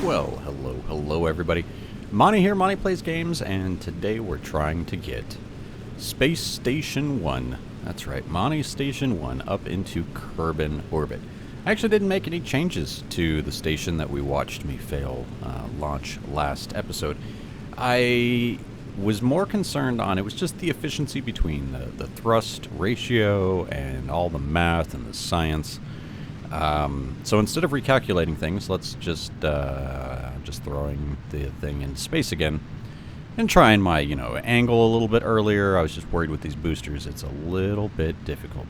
Well, hello everybody. Monte here, Monte Plays Games, and today we're trying to get Space Station 1. That's right, Monte Station 1 up into Kerbal orbit. I actually didn't make any changes to the station that we watched me fail launch last episode. I was more concerned on, it was just the efficiency between the thrust ratio and all the math and the science. So instead of recalculating things, let's just throwing the thing into space again and trying my, angle a little bit earlier. I was just worried with these boosters. It's a little bit difficult.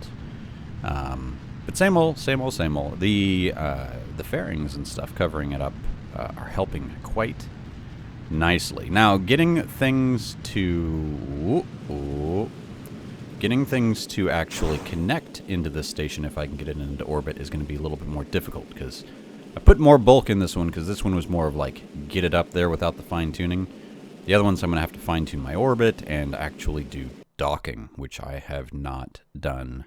But same old. The fairings and stuff covering it up are helping quite nicely. Now, getting things to actually connect into this station, if I can get it into orbit, is going to be a little bit more difficult, because I put more bulk in this one, because this one was more of like, get it up there without the fine-tuning. The other ones I'm going to have to fine-tune my orbit and actually do docking, which I have not done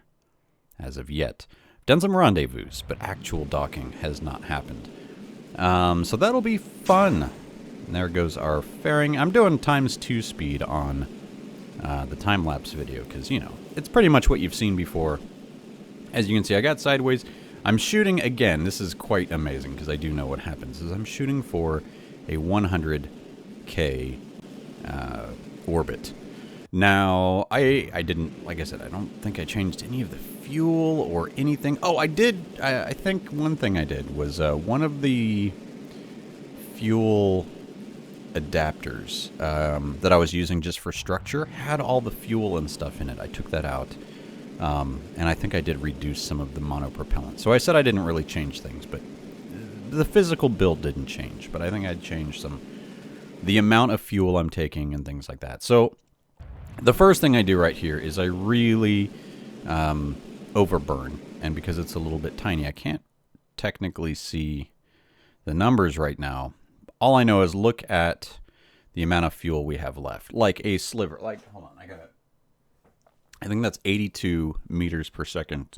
as of yet. Done some rendezvous, but actual docking has not happened. So that'll be fun. And there goes our fairing. I'm doing ×2 speed on the time-lapse video, because, it's pretty much what you've seen before. As you can see, I got sideways. I'm shooting, again, this is quite amazing, because I do know what happens, is I'm shooting for a 100K orbit. Now, I didn't, like I said, I don't think I changed any of the fuel or anything. Oh, I did, I think one thing I did was one of the fuel adapters that I was using just for structure had all the fuel and stuff in it. I took that out, and I think I did reduce some of the monopropellant. So I said I didn't really change things, but the physical build didn't change. But I think I'd changed the amount of fuel I'm taking and things like that. So the first thing I do right here is I really overburn, and because it's a little bit tiny, I can't technically see the numbers right now. All I know is look at the amount of fuel we have left. Like a sliver. Like, hold on, I got it. I think that's 82 meters per second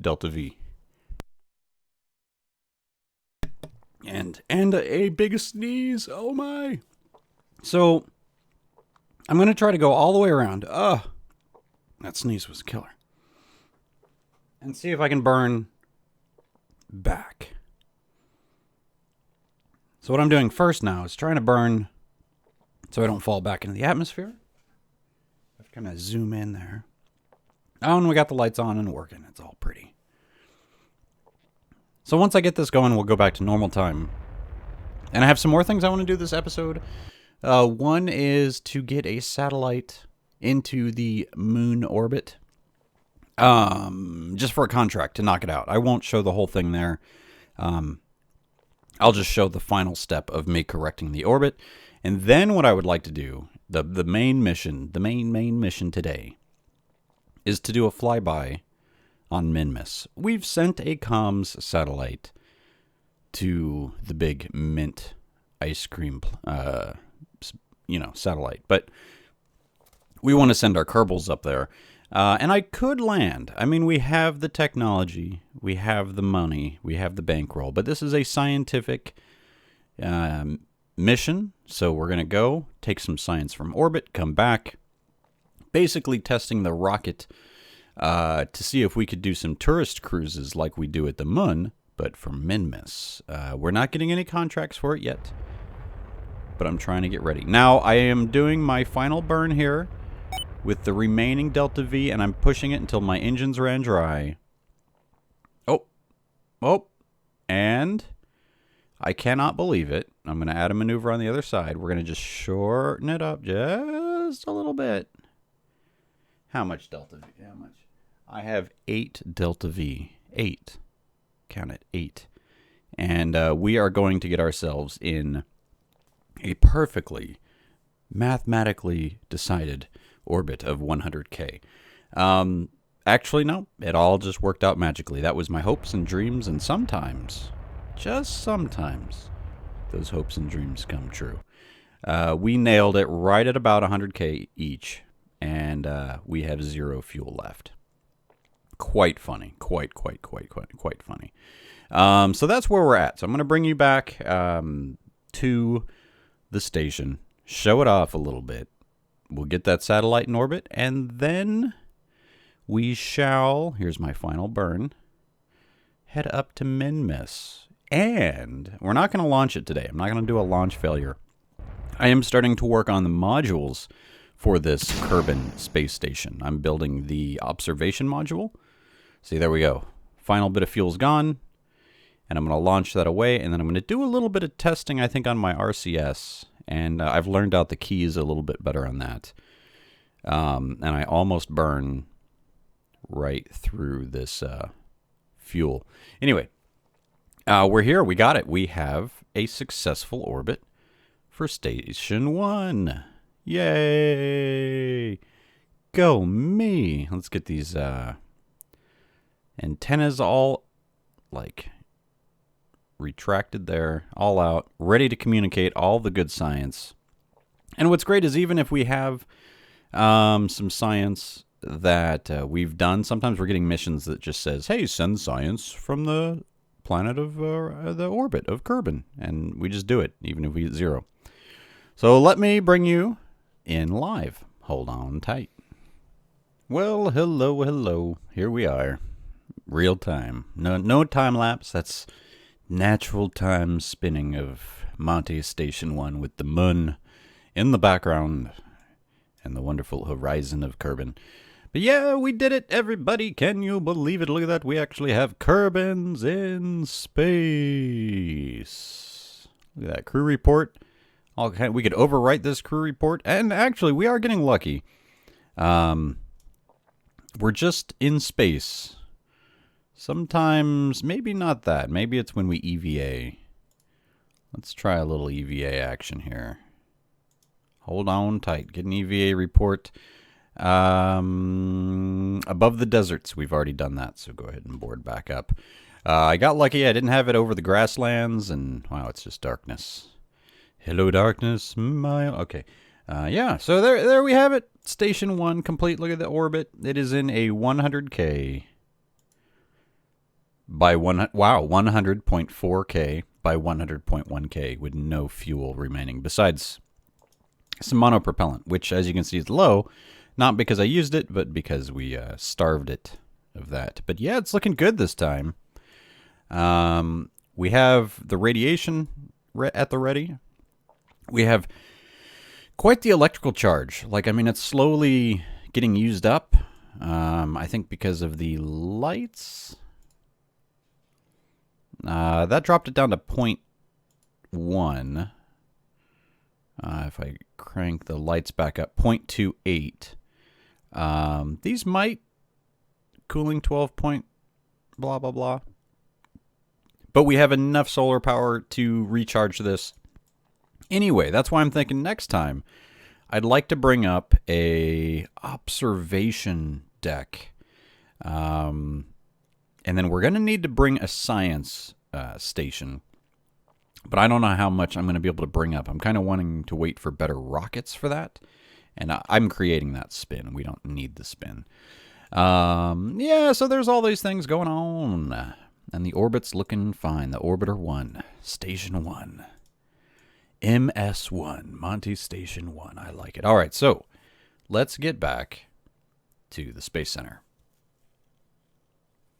delta V. And a big sneeze. Oh my. So, I'm going to try to go all the way around. That sneeze was killer. And see if I can burn back. So what I'm doing first now is trying to burn so I don't fall back into the atmosphere. I've kind of zoom in there. Oh, and we got the lights on and working. It's all pretty. So once I get this going, we'll go back to normal time. And I have some more things I want to do this episode. One is to get a satellite into the moon orbit. Just for a contract to knock it out. I won't show the whole thing there. I'll just show the final step of me correcting the orbit. And then what I would like to do, the main mission today, is to do a flyby on Minmus. We've sent a comms satellite to the big mint ice cream, satellite. But we want to send our Kerbals up there. And I could land. I mean, we have the technology, we have the money, we have the bankroll, but this is a scientific mission, so we're going to go, take some science from orbit, come back, basically testing the rocket to see if we could do some tourist cruises like we do at the moon, but from Minmus. We're not getting any contracts for it yet, but I'm trying to get ready. Now, I am doing my final burn here with the remaining delta V, and I'm pushing it until my engines ran dry. Oh, and I cannot believe it. I'm going to add a maneuver on the other side. We're going to just shorten it up just a little bit. How much delta V? How much? I have 8 delta V. 8. Count it, 8. And we are going to get ourselves in a perfectly, mathematically decided orbit of 100K. Actually, no, it all just worked out magically. That was my hopes and dreams, and sometimes, just sometimes, those hopes and dreams come true. We nailed it right at about 100K each, and we have 0 fuel left. Quite funny. Quite funny. So that's where we're at. So I'm going to bring you back. to the station, show it off a little bit. We'll get that satellite in orbit, and then we shall, here's my final burn, head up to Minmus. And we're not going to launch it today. I'm not going to do a launch failure. I am starting to work on the modules for this Kerbal space station. I'm building the observation module. See, there we go. Final bit of fuel's gone. And I'm going to launch that away. And then I'm going to do a little bit of testing, I think, on my RCS. And I've learned out the keys a little bit better on that. And I almost burn right through this fuel. Anyway, we're here. We got it. We have a successful orbit for Station 1. Yay! Go me! Let's get these antennas all, like, retracted there, all out, ready to communicate all the good science. And what's great is even if we have some science that we've done, sometimes we're getting missions that just says, hey, send science from the planet of the orbit of Kerbal. And we just do it, even if we get 0. So let me bring you in live. Hold on tight. Well, hello. Here we are. Real time. No time lapse. That's natural time spinning of Monte Station 1 with the moon in the background and the wonderful horizon of Kerbal. But yeah, we did it, everybody. Can you believe it? Look at that. We actually have Kerbals in space. Look at that crew report. We could overwrite this crew report. And actually, we are getting lucky. We're just in space. Sometimes, maybe not that. Maybe it's when we EVA. Let's try a little EVA action here. Hold on tight. Get an EVA report. Above the deserts. We've already done that, so go ahead and board back up. I got lucky. I didn't have it over the grasslands, and wow, it's just darkness. Hello, darkness, my... Okay. Yeah, so there we have it. Station 1 complete. Look at the orbit. It is in a 100K by 100.4K by 100.1K with no fuel remaining, besides some monopropellant, which, as you can see, is low. Not because I used it, but because we starved it of that. But yeah, it's looking good this time. We have the radiation at the ready. We have quite the electrical charge. Like, I mean, it's slowly getting used up. I think because of the lights. That dropped it down to 0.1. If I crank the lights back up, 0.28. These might cooling 12 point blah, blah, blah. But we have enough solar power to recharge this. Anyway, that's why I'm thinking next time I'd like to bring up a observation deck. And then we're going to need to bring a science station. But I don't know how much I'm going to be able to bring up. I'm kind of wanting to wait for better rockets for that. And I'm creating that spin. We don't need the spin. Yeah, so there's all these things going on. And the orbit's looking fine. The Orbiter 1, Station 1. MS1, Monte Station 1. I like it. All right, so let's get back to the Space Center.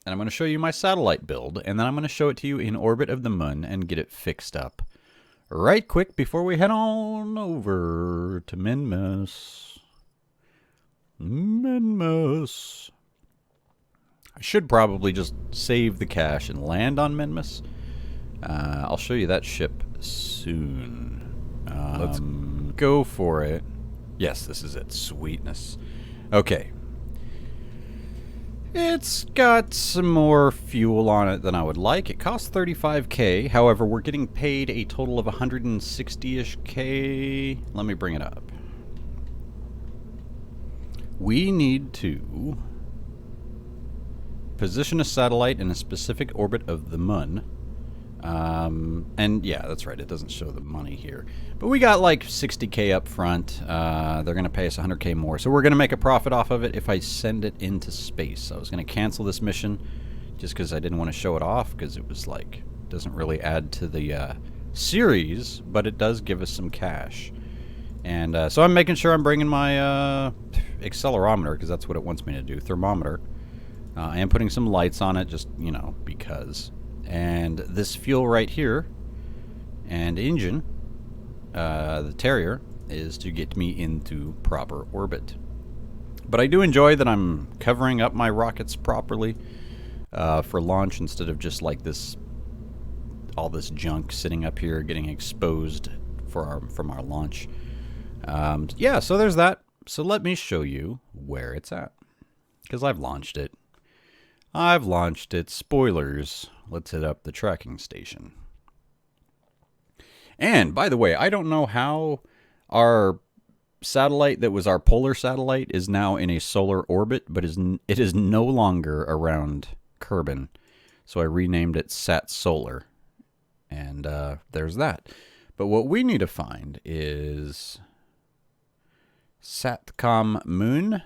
And I'm going to show you my satellite build, and then I'm going to show it to you in orbit of the moon and get it fixed up right quick before we head on over to Minmus. Minmus. I should probably just save the cache and land on Minmus. I'll show you that ship soon. Let's go for it. Yes, this is it. Sweetness. Okay. It's got some more fuel on it than I would like. It costs 35K. However, we're getting paid a total of 160-ish K. Let me bring it up. We need to position a satellite in a specific orbit of the moon. And yeah, that's right. It doesn't show the money here. But we got like 60K up front. They're going to pay us 100K more. So we're going to make a profit off of it if I send it into space. I was going to cancel this mission just because I didn't want to show it off because it was like, doesn't really add to the series, but it does give us some cash. And so I'm making sure I'm bringing my accelerometer, because that's what it wants me to do, thermometer. I am putting some lights on it, just, you know, because. And this fuel right here, and engine, the Terrier, is to get me into proper orbit. But I do enjoy that I'm covering up my rockets properly for launch, instead of just like this, all this junk sitting up here getting exposed from our launch. Yeah, so there's that. So let me show you where it's at, because I've launched it. Spoilers. Let's hit up the tracking station. And by the way, I don't know how our satellite that was our polar satellite is now in a solar orbit, but it is no longer around Kerbal. So I renamed it Sat Solar. And there's that. But what we need to find is Satcom Moon.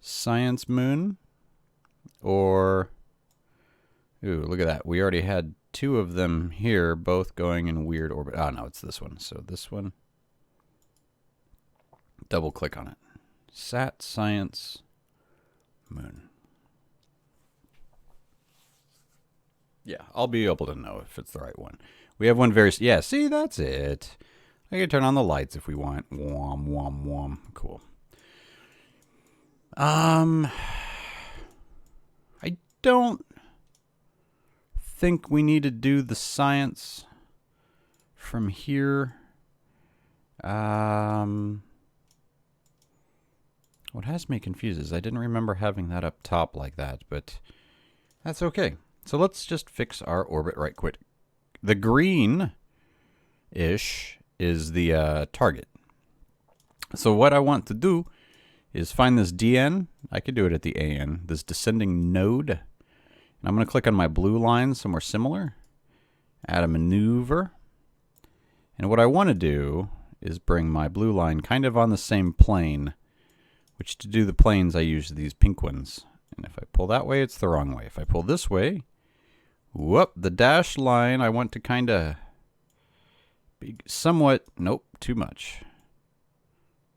Science Moon. Or, ooh, look at that. We already had two of them here, both going in weird orbit. Oh, no, it's this one. So this one. Double click on it. Sat Science Moon. Yeah, I'll be able to know if it's the right one. We have one very... Yeah, see, that's it. I can turn on the lights if we want. Wom, wom, wom. Cool. I don't think we need to do the science from here. What has me confused is I didn't remember having that up top like that, but that's okay. So let's just fix our orbit right quick. The green-ish is the target. So what I want to do is find this DN. I could do it at the AN. This descending node. And I'm going to click on my blue line somewhere similar. Add a maneuver. And what I want to do is bring my blue line kind of on the same plane. Which to do the planes, I use these pink ones. And if I pull that way, it's the wrong way. If I pull this way, whoop, the dashed line, I want to kind of be somewhat, nope, too much.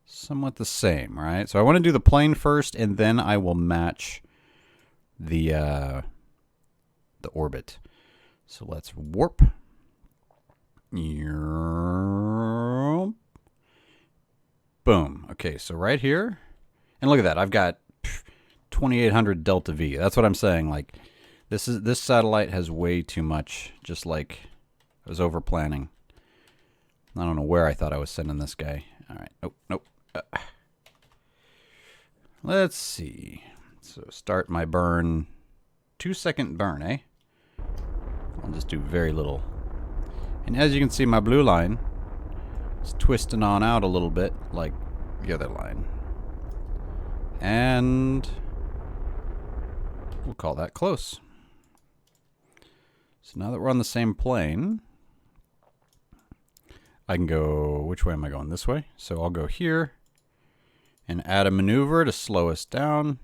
Somewhat the same, right? So I want to do the plane first, and then I will match the orbit. So let's warp. Boom. Okay, so right here. And look at that. I've got 2800 delta V. That's what I'm saying. Like this satellite has way too much, just like I was over planning. I don't know where I thought I was sending this guy. All right. Nope. Let's see. So start my burn. 2-second burn, eh? I'll just do very little. And as you can see, my blue line is twisting on out a little bit like the other line. And we'll call that close. So now that we're on the same plane, I can go, which way am I going? This way. So I'll go here and add a maneuver to slow us down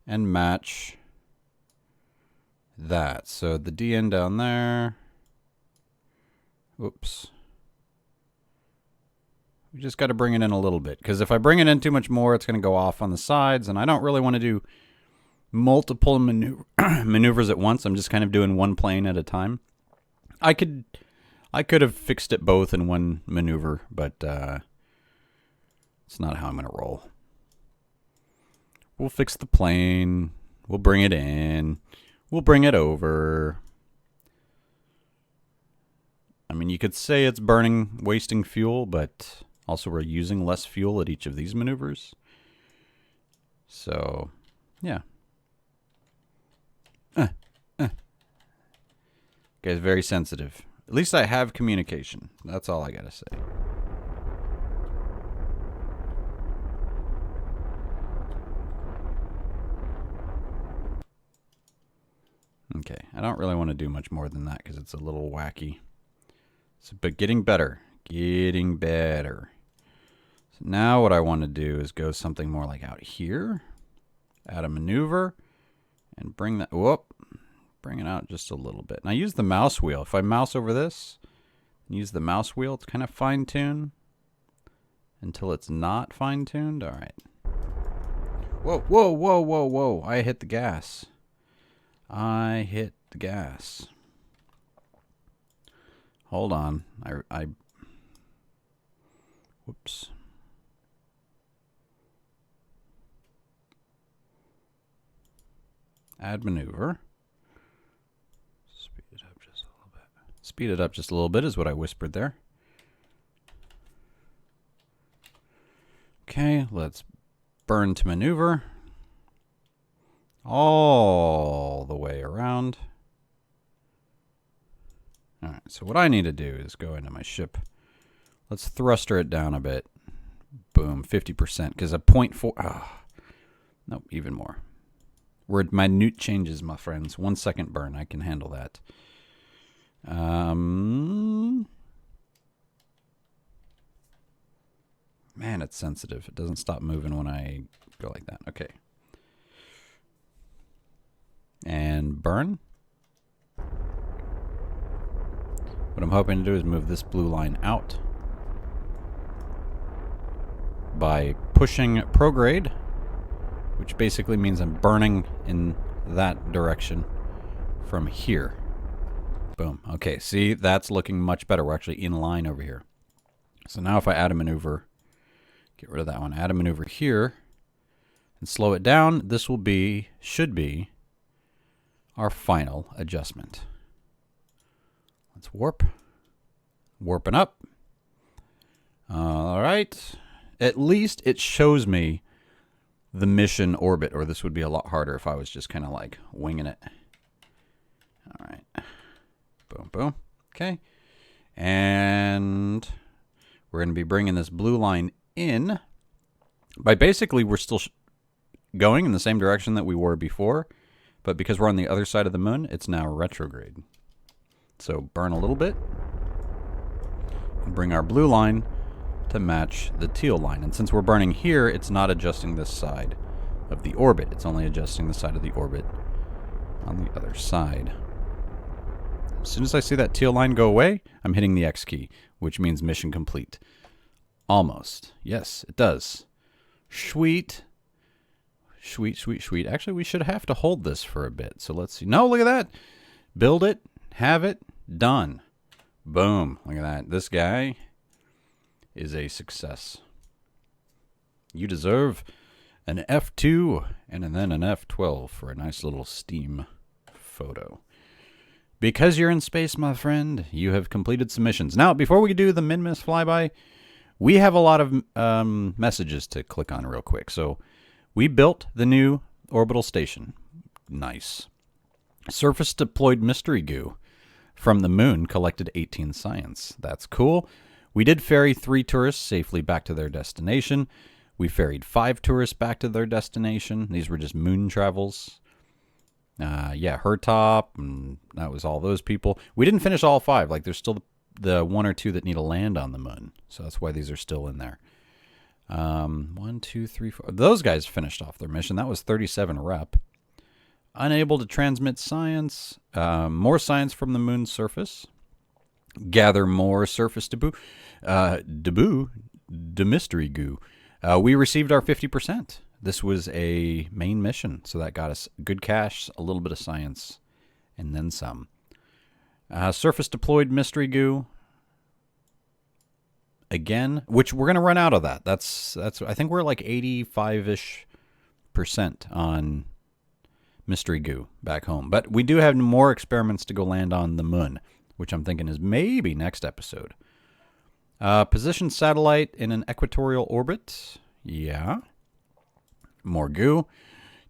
and match that. So the DN down there. Oops. We just got to bring it in a little bit, because if I bring it in too much more, it's going to go off on the sides, and I don't really want to do multiple maneuvers at once. I'm just kind of doing one plane at a time. I could have fixed it both in one maneuver, but it's not how I'm going to roll. We'll fix the plane. We'll bring it in. We'll bring it over. I mean, you could say it's wasting fuel, but also we're using less fuel at each of these maneuvers. So, yeah. Guy's very sensitive. At least I have communication. That's all I gotta say. Okay, I don't really want to do much more than that because it's a little wacky. So, but getting better. Getting better. So now what I want to do is go something more like out here. add a maneuver, and bring that, whoop, bring it out just a little bit. Now use the mouse wheel. If I mouse over this, use the mouse wheel to kind of fine tune until it's not fine tuned. All right. Whoa, whoa, whoa, whoa, whoa. I hit the gas. I hit the gas. Hold on. Whoops. Add maneuver. Speed it up just a little bit. Speed it up just a little bit is what I whispered there. Okay, let's burn to maneuver. All the way around. Alright, so what I need to do is go into my ship. Let's thruster it down a bit. Boom, 50%, because a 0.4... Oh, nope, even more. Word minute changes, my friends. 1 second burn, I can handle that. Man, it's sensitive. It doesn't stop moving when I go like that. Okay. And burn. What I'm hoping to do is move this blue line out by pushing prograde, which basically means I'm burning in that direction from here. Boom. Okay, see, that's looking much better. We're actually in line over here. So now if I add a maneuver, get rid of that one, add a maneuver here, and slow it down, this will be, should be, our final adjustment. Let's warp. Warping up. All right. At least it shows me the mission orbit, or this would be a lot harder if I was just kind of like winging it. All right. Boom, boom. Okay. And we're going to be bringing this blue line in. By basically, we're still going in the same direction that we were before, but because we're on the other side of the moon, it's now retrograde. So burn a little bit and bring our blue line to match the teal line. And since we're burning here, it's not adjusting this side of the orbit. It's only adjusting the side of the orbit on the other side. As soon as I see that teal line go away, I'm hitting the X key, which means mission complete. Almost. Yes, it does. Sweet. Sweet, sweet, sweet. Actually, we should have to hold this for a bit. So let's see. No, look at that. Build it. Have it. Done. Boom. Look at that. This guy is a success. You deserve an F2 and then an F12 for a nice little Steam photo. Because you're in space, my friend, you have completed some missions. Now, before we do the Minmus flyby, we have a lot of messages to click on real quick. So we built the new orbital station. Nice. Surface deployed mystery goo from the moon collected 18 science. That's cool. We did ferry 3 tourists safely back to their destination. We ferried 5 tourists back to their destination. These were just moon travels. Yeah, Hertop, and that was all those people. We didn't finish all 5. Like, there's still the 1 or 2 that need to land on the moon. So that's why these are still in there. 1, 2, 3, 4. Those guys finished off their mission. That was 37 rep. Unable to transmit science. More science from the moon's surface. Gather more surface debris. Mystery goo. We received our 50%. This was a main mission, so that got us good cash, a little bit of science, and then some. Surface deployed mystery goo. Again, which we're going to run out of that. That's I think we're like 85-ish% on mystery goo back home. But we do have more experiments to go land on the moon, which I'm thinking is maybe next episode. Position satellite in an equatorial orbit. Yeah. More goo.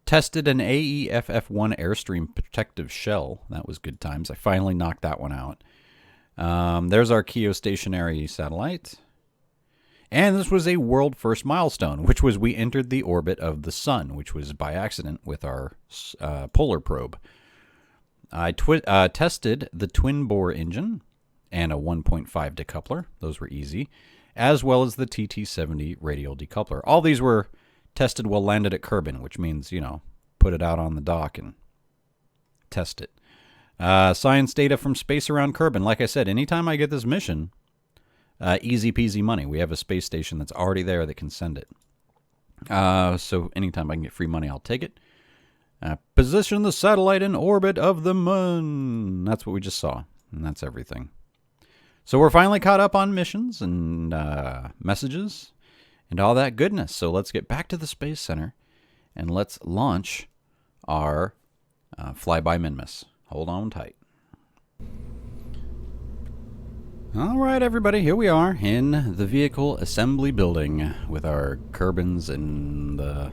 Tested an AEFF-1 Airstream protective shell. That was good times. I finally knocked that one out. There's our geostationary satellite. And this was a world first milestone, which was we entered the orbit of the sun, which was by accident with our polar probe. I tested the twin bore engine and a 1.5 decoupler. Those were easy. As well as the TT-70 radial decoupler. All these were tested while landed at Kerbal, which means, you know, put it out on the dock and test it. Science data from space around Kerbal. Like I said, anytime I get this mission, easy peasy money. We have a space station that's already there that can send it. So anytime I can get free money, I'll take it. Position the satellite in orbit of the moon. That's what we just saw, and that's everything. So we're finally caught up on missions and messages and all that goodness. So let's get back to the Space Center and let's launch our flyby Minmus. Hold on tight. All right, everybody, here we are in the vehicle assembly building with our Kerbins and the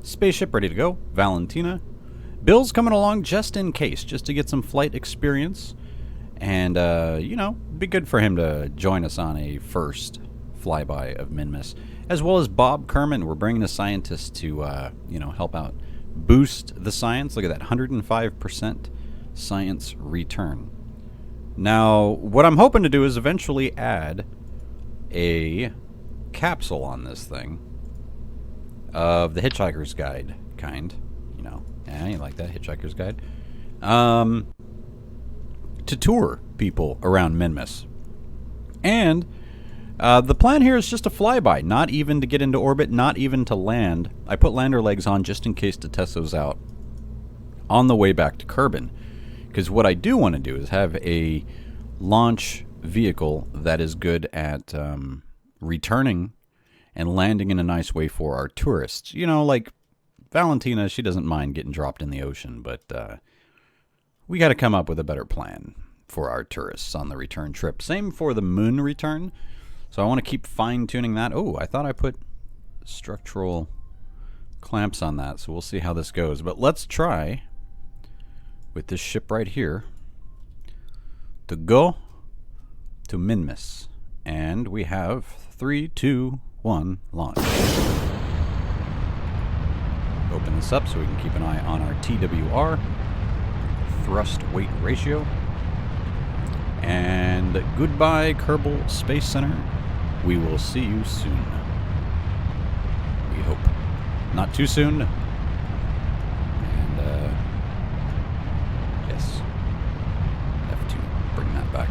spaceship ready to go. Valentina. Bill's coming along just in case, just to get some flight experience. And, you know, it'd be good for him to join us on a first flyby of Minmus. As well as Bob Kerman. We're bringing a scientist to, you know, help out. Boost the science. Look at that, 105% science return. Now, what I'm hoping to do is eventually add a capsule on this thing of the Hitchhiker's Guide kind. You know, yeah, you like that, Hitchhiker's Guide. To tour people around Minmus. And the plan here is just a flyby, not even to get into orbit, not even to land. I put lander legs on just in case to test those out on the way back to Kerbal. Because what I do want to do is have a launch vehicle that is good at returning and landing in a nice way for our tourists. You know, like Valentina, she doesn't mind getting dropped in the ocean, but we got to come up with a better plan for our tourists on the return trip. Same for the moon return. So I want to keep fine-tuning that. Oh, I thought I put structural clamps on that, so we'll see how this goes. But let's try with this ship right here to go to Minmus. And we have 3, 2, 1, launch. Open this up so we can keep an eye on our TWR, thrust weight ratio. And goodbye, Kerbal Space Center. We will see you soon. We hope. Not too soon. And, yes. Have to bring that back.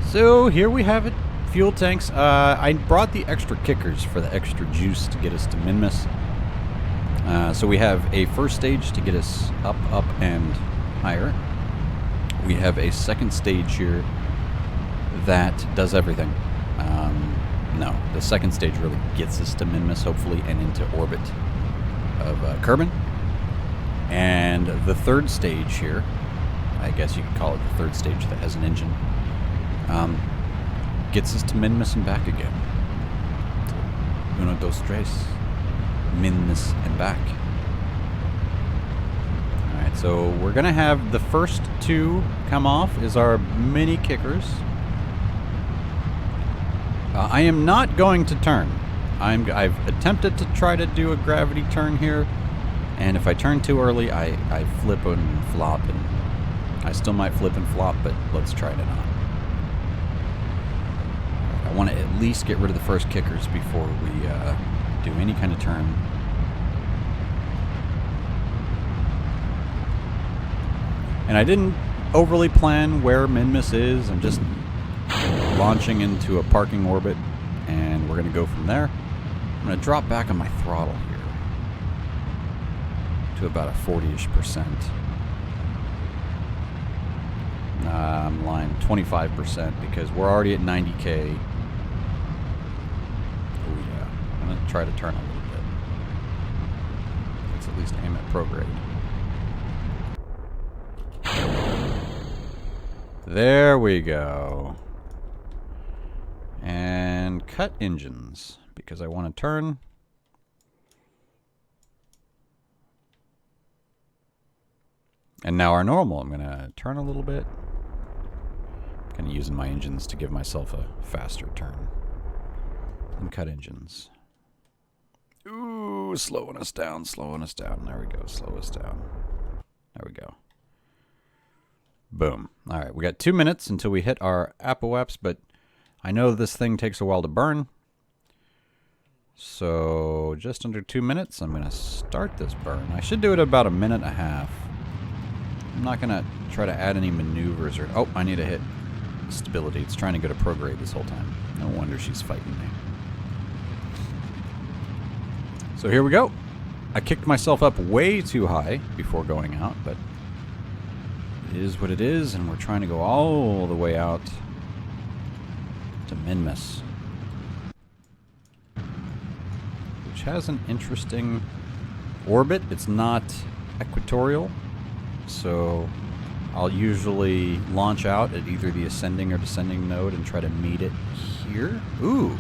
So, here we have it. Fuel tanks. I brought the extra kickers for the extra juice to get us to Minmus. So we have a first stage to get us up, and higher. We have a second stage here that does everything. No, the second stage really gets us to Minmus, hopefully, and into orbit of Kerbal. And the third stage here, I guess you could call it the third stage that has an engine, gets us to Minmus and back again. Uno, dos, tres. Minmus and back. Alright, so we're going to have the first two come off is our mini kickers. I am not going to turn. I've attempted to try to do a gravity turn here, and if I turn too early, I flip and flop, and I still might flip and flop, but let's try to not. I want to at least get rid of the first kickers before we do any kind of turn. And I didn't overly plan where Minmus is. I'm just launching into a parking orbit, and we're going to go from there. I'm going to drop back on my throttle here to about a 40-ish%. I'm lying, 25%, because we're already at 90K. Oh yeah, I'm going to try to turn a little bit. Let's at least aim at prograde. There we go. And cut engines, because I want to turn. And now our normal. I'm going to turn a little bit. Kind of using my engines to give myself a faster turn. And cut engines. Ooh, slowing us down, slowing us down. There we go, slow us down. There we go. Boom. All right, we got 2 minutes until we hit our apoaps, but I know this thing takes a while to burn. So just under 2 minutes, I'm going to start this burn. I should do it about 1.5 minutes. I'm not going to try to add any maneuvers or... Oh, I need to hit stability. It's trying to go to prograde this whole time. No wonder she's fighting me. So here we go. I kicked myself up way too high before going out, but it is what it is, and we're trying to go all the way out to Minmus, which has an interesting orbit. It's not equatorial, so I'll usually launch out at either the ascending or descending node and try to meet it here. Ooh!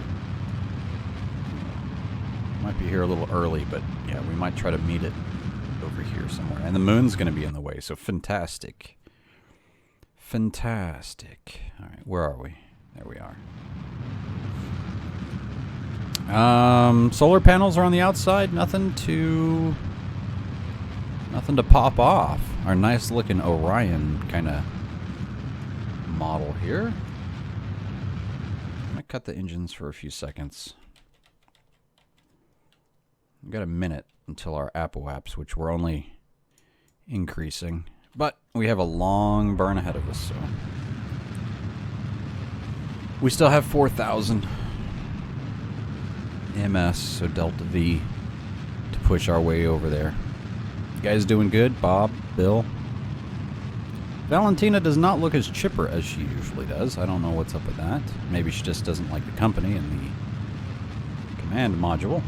Might be here a little early, but yeah, we might try to meet it over here somewhere. And the moon's going to be in the way, so fantastic. Fantastic. All right, where are we? There we are. Solar panels are on the outside. Nothing to pop off. Our nice looking Orion kind of model here. I'm going to cut the engines for a few seconds. We've got a minute until our apoaps, which we're only increasing. But we have a long burn ahead of us, so... We still have 4,000 MS, so Delta V, to push our way over there. You guys doing good? Bob? Bill? Valentina does not look as chipper as she usually does. I don't know what's up with that. Maybe she just doesn't like the company and the command module.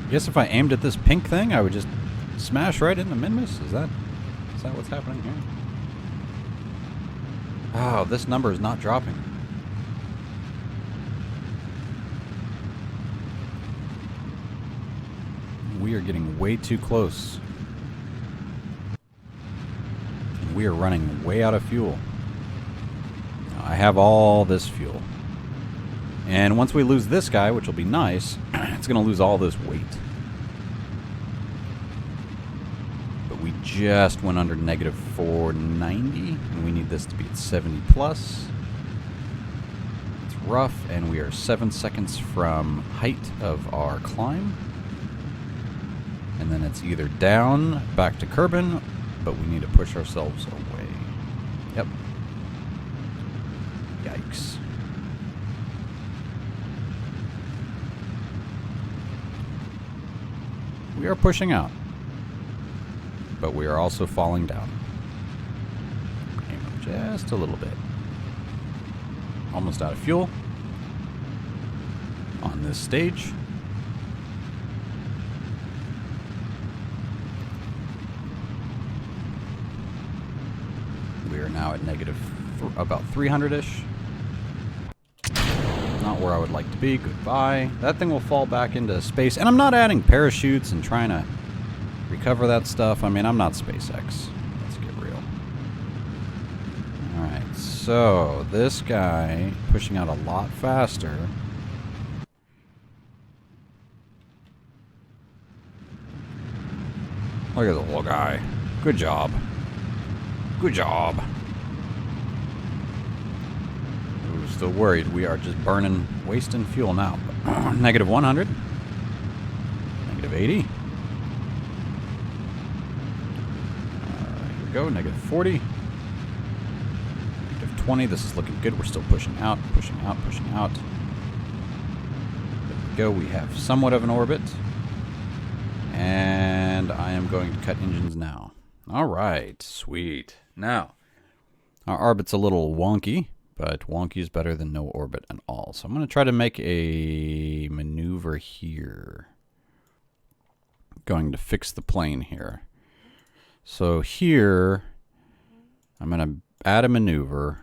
I guess if I aimed at this pink thing, I would just smash right into Minmus. Is that what's happening here? Oh, this number is not dropping. We are getting way too close. And we are running way out of fuel. Now, I have all this fuel. And once we lose this guy, which will be nice, it's going to lose all this weight. But we just went under negative 490, and we need this to be at 70 plus. It's rough, and we are 7 seconds from height of our climb. And then it's either down, back to Kerbal, but we need to push ourselves away. Yep. Yikes. We are pushing out, but we are also falling down. Came up just a little bit. Almost out of fuel on this stage. We are now at negative about 300-ish. Not where I would like to be. Goodbye. That thing will fall back into space. And I'm not adding parachutes and trying to recover that stuff. I mean, I'm not SpaceX. Let's get real. Alright, so this guy pushing out a lot faster. Look at the little guy. Good job. Good job. Still worried. We are just burning, wasting fuel now. Negative 100. Negative 80. Here we go. Negative 40. Negative 20. This is looking good. We're still pushing out, pushing out, pushing out. There we go. We have somewhat of an orbit. And I am going to cut engines now. All right. Sweet. Now, our orbit's a little wonky. But wonky is better than no orbit at all. So I'm going to try to make a maneuver here. Going to fix the plane here. So here, I'm going to add a maneuver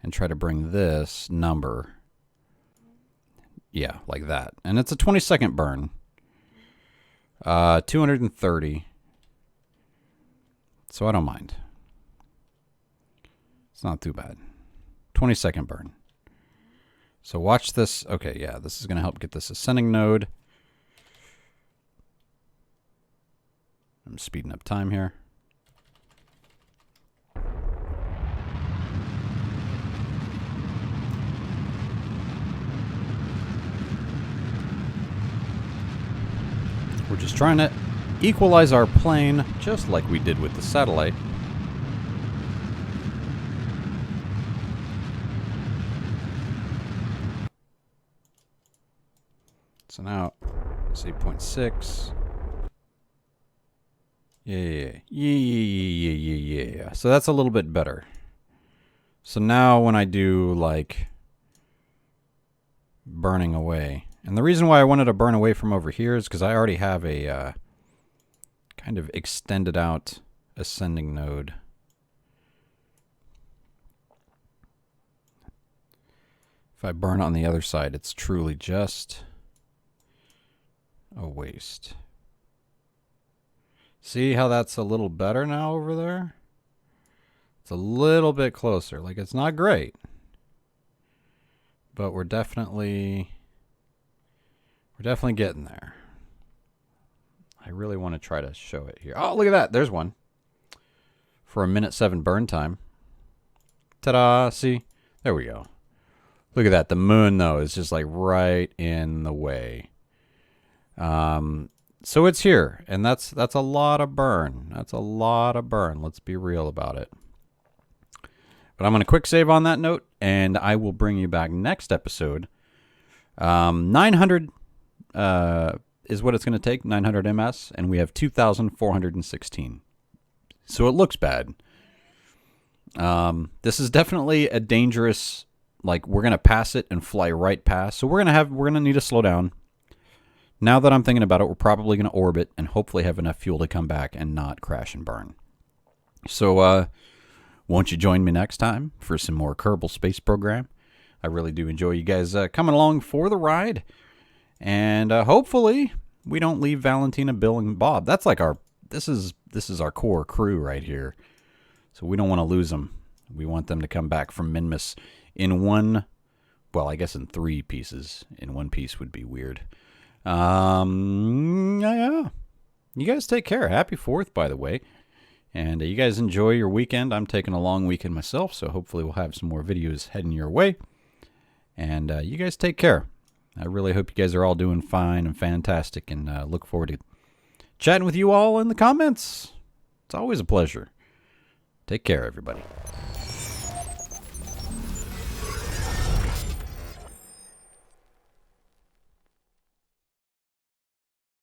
and try to bring this number. Yeah, like that. And it's a 20-second burn. 230. So I don't mind. It's not too bad. 20-second burn. So watch this. Okay, yeah, this is going to help get this ascending node. I'm speeding up time here. We're just trying to equalize our plane, just like we did with the satellite. So now, let's see, 0.6. Yeah. So that's a little bit better. So now when I do, like, burning away. And the reason why I wanted to burn away from over here is because I already have a kind of extended out ascending node. If I burn on the other side, it's truly just a waste. See how that's a little better now over there? It's a little bit closer. Like, it's not great, but we're definitely getting there. I really want to try to show it here. Oh, look at that. There's one. For a 1:07 burn time. Ta-da. See? There we go. Look at that. The moon, though, is just like right in the way. So it's here, and that's a lot of burn. That's a lot of burn. Let's be real about it. But I'm going to quick save on that note, and I will bring you back next episode. 900 is what it's going to take, 900 MS, and we have 2,416. So it looks bad. This is definitely a dangerous, like, we're going to pass it and fly right past. So we're going to need to slow down. Now that I'm thinking about it, we're probably going to orbit and hopefully have enough fuel to come back and not crash and burn. So, won't you join me next time for some more Kerbal Space Program? I really do enjoy you guys coming along for the ride. And hopefully we don't leave Valentina, Bill, and Bob. That's like this is our core crew right here. So we don't want to lose them. We want them to come back from Minmus in one, well, I guess in 3 pieces. In 1 piece would be weird. Yeah. You guys take care. Happy 4th, by the way. And you guys enjoy your weekend. I'm taking a long weekend myself, so hopefully we'll have some more videos heading your way. And you guys take care. I really hope you guys are all doing fine and fantastic, and look forward to chatting with you all in the comments. It's always a pleasure. Take care, everybody.